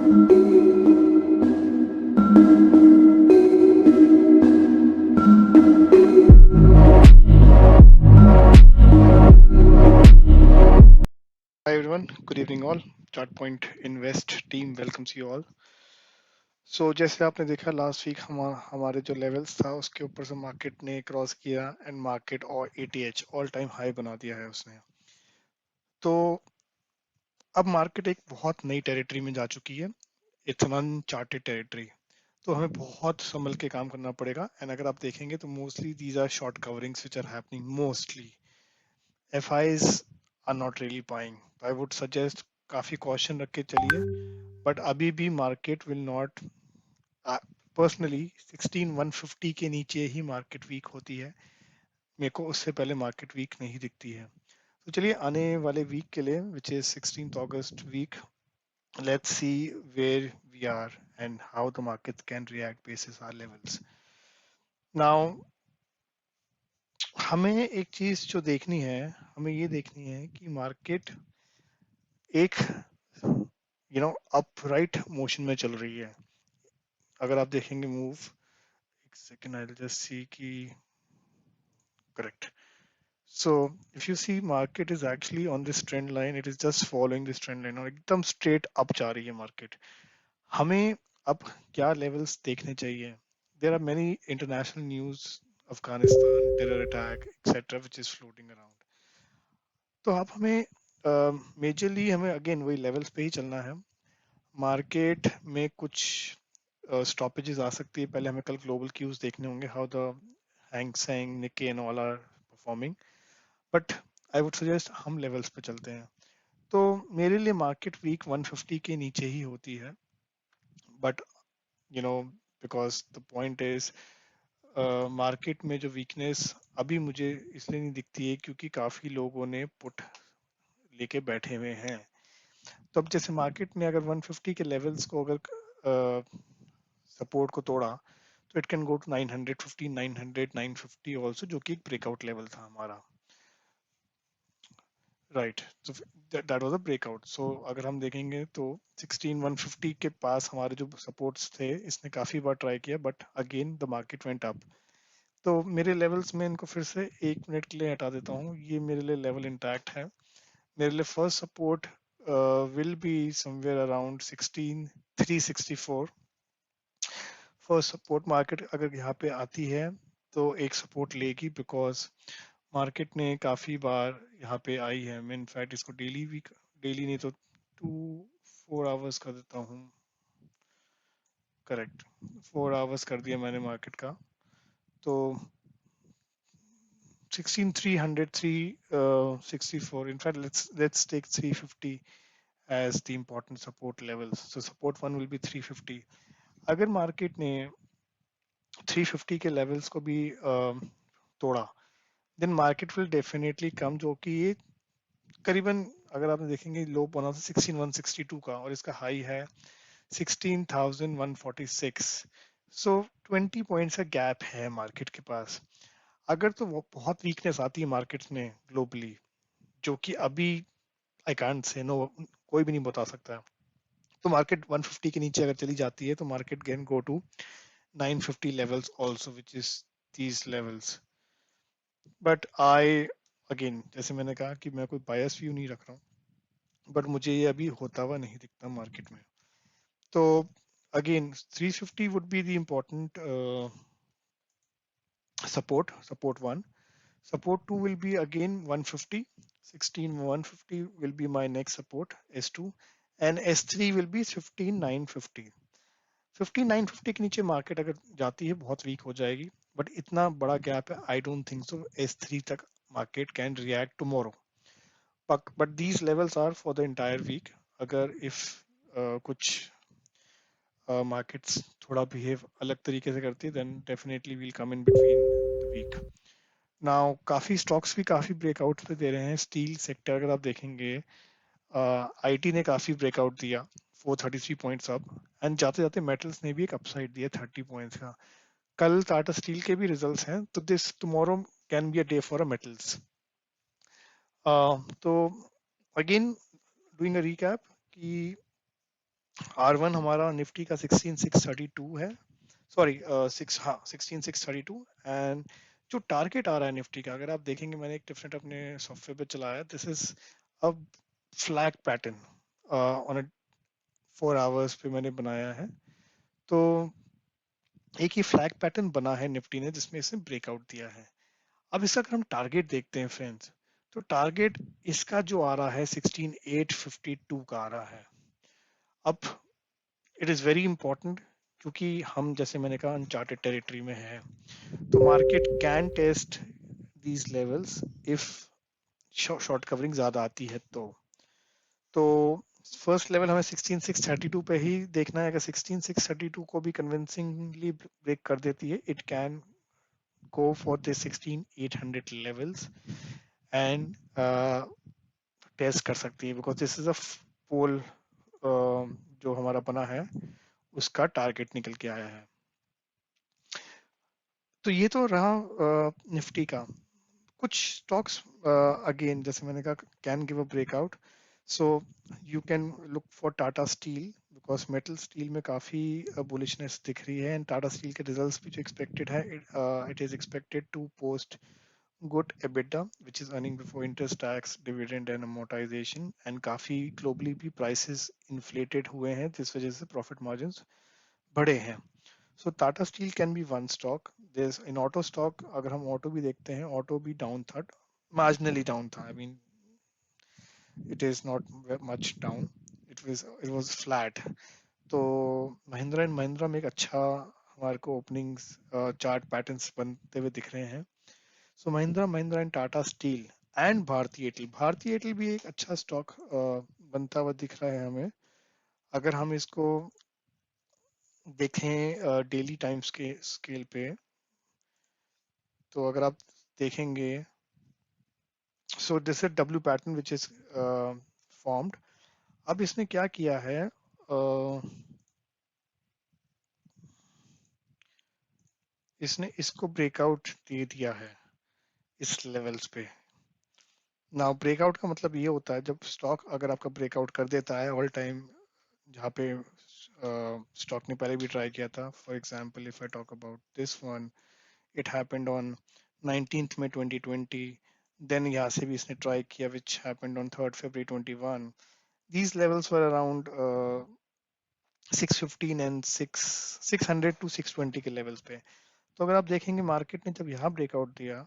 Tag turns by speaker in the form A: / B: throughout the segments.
A: Hi everyone, good evening all. Chartpoint Invest team welcomes you all. So जैसे आपने देखा last week हमारे जो लेवल्स था उसके ऊपर से मार्केट ने क्रॉस किया एंड मार्केट और एटीएच ऑल टाइम हाई बना दिया है उसने। तो अब मार्केट एक बहुत नई टेरिटरी में जा चुकी है। It's an uncharted territory. तो हमें बहुत संभल के काम करना पड़ेगा एंड अगर आप देखेंगे तो mostly these are short coverings which are happening mostly. FIIs are not really buying. I would suggest काफी कॉशन रख के चलिए, बट अभी भी मार्केट विल नॉट, पर्सनली 16150 के नीचे ही मार्केट वीक होती है। मेरे को उससे पहले मार्केट वीक नहीं दिखती है। तो चलिए आने वाले वीक के लिए which is 16th August week, let's see where we are and how the market can react basis our levels. Now हमें एक चीज जो देखनी है, हमें ये देखनी है कि मार्केट एक अपराइट मोशन में चल रही है। अगर आप देखेंगे मूव, एक second I will just see कि correct. So if you see market is actually on this trend line, it is just following this trend line और एकदम straight up जा रही है market। हमें अब क्या levels देखने चाहिए? There are many international news, Afghanistan, terror attack, etc. which is floating around। तो अब हमें मेजरली हमें अगेन वही लेवल्स पे ही चलना है। मार्केट में कुछ स्टॉपेजेस आ सकती है। पहले हमें कल ग्लोबल क्यूज देखने होंगे, how the Hang Seng Nikkei and all are performing, but I would suggest हम लेवल्स पे चलते हैं। तो मेरे लिए मार्केट वीक 150 के नीचे ही होती है, but you know because the point is market में जो वीकनेस अभी मुझे इसलिए नहीं दिखती है क्योंकि काफी लोगों ने पुट लेके बैठे हुए हैं। तो अब जैसे मार्केट ने अगर 150 के लेवल्स को अगर सपोर्ट को तोड़ा तो it can go to 950, 900, 950 also, जो कि एक ब्रेकआउट लेवल था हमारा। राइट, तो that was a breakout. So अगर हम देखेंगे तो 16150 के पास हमारे जो सपोर्ट्स थे इसने काफी बार ट्राई किया, but again the market went up. तो मेरे लेवल्स में इनको फिर से 1 मिनट के लिए हटा देता हूँ। ये मेरे लिए लेवल इंटैक्ट है। मेरे लिए first support will be somewhere around 16364। First support market अगर यहाँ पे आती है तो एक सपोर्ट लेगी, बिकॉज मार्केट ने काफी बार यहाँ पे आई है। मैं इनफैक्ट इसको डेली भी, डेली नहीं तो 4 आवर्स कर देता हूँ। करेक्ट, 4 आवर्स कर दिया मैंने मार्केट का। तो 16300, 364, in fact let's take 350 as the important support levels. So support one will be 350। अगर मार्केट ने 350 के लेवल्स को भी तोड़ा, then market will definitely come, जो कि ये करीबन, अगर आपने देखेंगे लो बना था 16162 का और इसका हाई है 16146। सो 20 पॉइंट्स का गैप है मार्केट के पास। अगर तो वो बहुत वीकनेस आती है मार्केट में ग्लोबली, जो कि अभी आई कांट से नो, कोई भी नहीं बता सकता, तो मार्केट 150 के नीचे अगर चली जाती है तो market can go to 950 levels also, which is these levels. But I again, जैसे मैंने कहा कि मैं कोई बायस व्यू नहीं रख रहा हूँ, बट मुझे ये अभी होता हुआ नहीं दिखता मार्केट में। तो again 350 would be the important support one। Support two will be again 150, 16150 will be my next support, S2, and S3 will be 15950। 15950 के नीचे मार्केट अगर जाती है बहुत वीक हो जाएगी, बट इतना बड़ा गैप है, I don't think so S3 तक market can react tomorrow. But these levels are for the entire week. अगर इफ कुछ मार्केट्स थोड़ा बिहेव अलग तरीके से करती है, then definitely will come in between the week. Now काफी स्टॉक्स भी काफी ब्रेकआउट पे दे रहे हैं। स्टील सेक्टर अगर आप देखेंगे, आईटी ने काफी ब्रेकआउट दिया 433 पॉइंट्स अप, एंड जाते जाते मेटल्स ने भी एक अपसाइड दिया 30 पॉइंट्स का। कल टाटा स्टील के भी रिजल्ट्स हैं, तो this tomorrow can be a day for a metals. तो अगेन डूइंग अ रिकैप कि R1 हमारा निफ्टी का 16632 है, सॉरी 16632। एंड जो टारगेट आ रहा है निफ्टी का, अगर आप देखेंगे, मैंने एक डिफरेंट अपने सॉफ्टवेयर पे चलाया, this is a flag pattern on a 4 hours पे मैंने बनाया है। तो एक ही फ्लैग पैटर्न बना है निफ्टी ने, जिसमें इसने ब्रेकआउट दिया है। अब इसका अगर हम टारगेट देखते हैं फ्रेंड्स, तो टारगेट इसका जो आ रहा है 16852 का आ रहा है। अब इट इज़ वेरी इंपॉर्टेंट, क्योंकि हम, जैसे मैंने कहा, अनचार्टेड टेरिटरी में है, तो market can test these levels if short covering ज़्यादा आती है तो फर्स्ट लेवल हमें 16632 पे ही देखना है। अगर 16632 को भी कन्विंसिंगली ब्रेक कर देती है, it can go for the 16800 levels and test कर सकती है, because this is a pole जो हमारा बना है उसका टारगेट निकल के आया है। तो ये तो रहा निफ्टी का। कुछ स्टॉक्स अगेन, जैसे मैंने कहा, can give a breakout. So you can look for Tata steel, because metal steel में काफ़ी बुलिशनेस दिख रही है, एंड टाटा स्टील के रिजल्ट्स भी जो एक्सपेक्टेड है, it is expected to post good EBITDA, which is earning before interest, tax, dividend and amortization, and काफी globally भी prices inflated हुए हैं, जिस वजह से profit margins बढ़े हैं। So Tata Steel can be one stock. There's in auto stock, अगर हम auto भी देखते हैं, auto भी down था, marginally down था। I mean, it is not much down. It was flat. तो महिंद्रा एंड महिंद्रा में एक अच्छा हमारे को ओपनिंग्स चार्ट पैटर्न्स बनते हुए दिख रहे हैं। So Mahindra Mahindra and Tata Steel and Bharti Airtel, Bharti Airtel भी एक अच्छा स्टॉक बनता हुआ दिख रहा है हमें। अगर हम इसको देखें डेली टाइम्स के स्केल पे, तो अगर आप देखेंगे, सो this is W pattern which is formed. अब इसने क्या किया है, इसने इसको ब्रेकआउट दे दिया है इस लेवल्स पे। नाउ ब्रेकआउट का मतलब ये होता है, जब स्टॉक अगर आपका ब्रेकआउट कर देता है ऑल टाइम, जहाँ पे स्टॉक ने पहले भी ट्राई किया था। For example, if I talk about this one, it happened on 19th में 2020। देन यहाँ से भी इसने ट्राई किया, which happened on 3rd February 21। These levels were around 615 and 600 to 620 के लेवल्स पे। तो अगर आप देखेंगे, मार्केट ने जब यहाँ ब्रेकआउट दिया,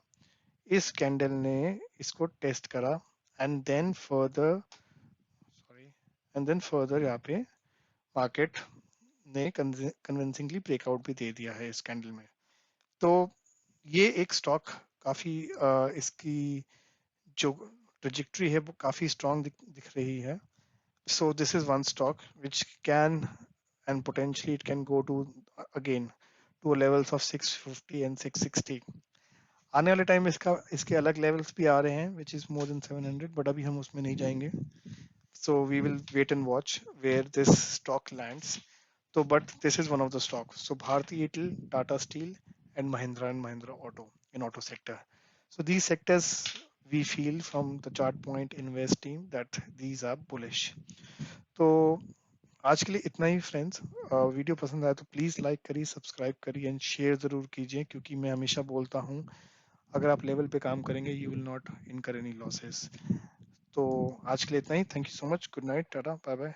A: इस कैंडल ने इसको टेस्ट करा, and then further, sorry, and then further यहाँ पे मार्केट ने कन्विंसिंगली ब्रेकआउट भी दे दिया है इस कैंडल में। तो ये एक स्टॉक काफी इसकी जो ट्रेजेक्ट्री है वो काफी स्ट्रांग दिख रही है। So this is one stock which can, and potentially it can go to again to levels of 650 and 660। आने वाले टाइम में इसके अलग लेवल्स भी आ रहे हैं, which is more than 700, but अभी हम उसमें नहीं जाएंगे। So we will wait and watch where this stock lands. So, but this is one of the stocks. So Bharti Airtel, Tata Steel, and Mahindra Auto in auto sector. So these sectors, we feel from the chart point invest team that these are bullish. तो आज के लिए इतना ही friends. Video पसंद आया तो please like करिए, subscribe करिए एंड शेयर ज़रूर कीजिए, क्योंकि मैं हमेशा बोलता हूँ, अगर आप लेवल पे काम करेंगे, you will not incur any losses. तो आज के लिए इतना ही। Thank you so much. Good night, tata, bye bye.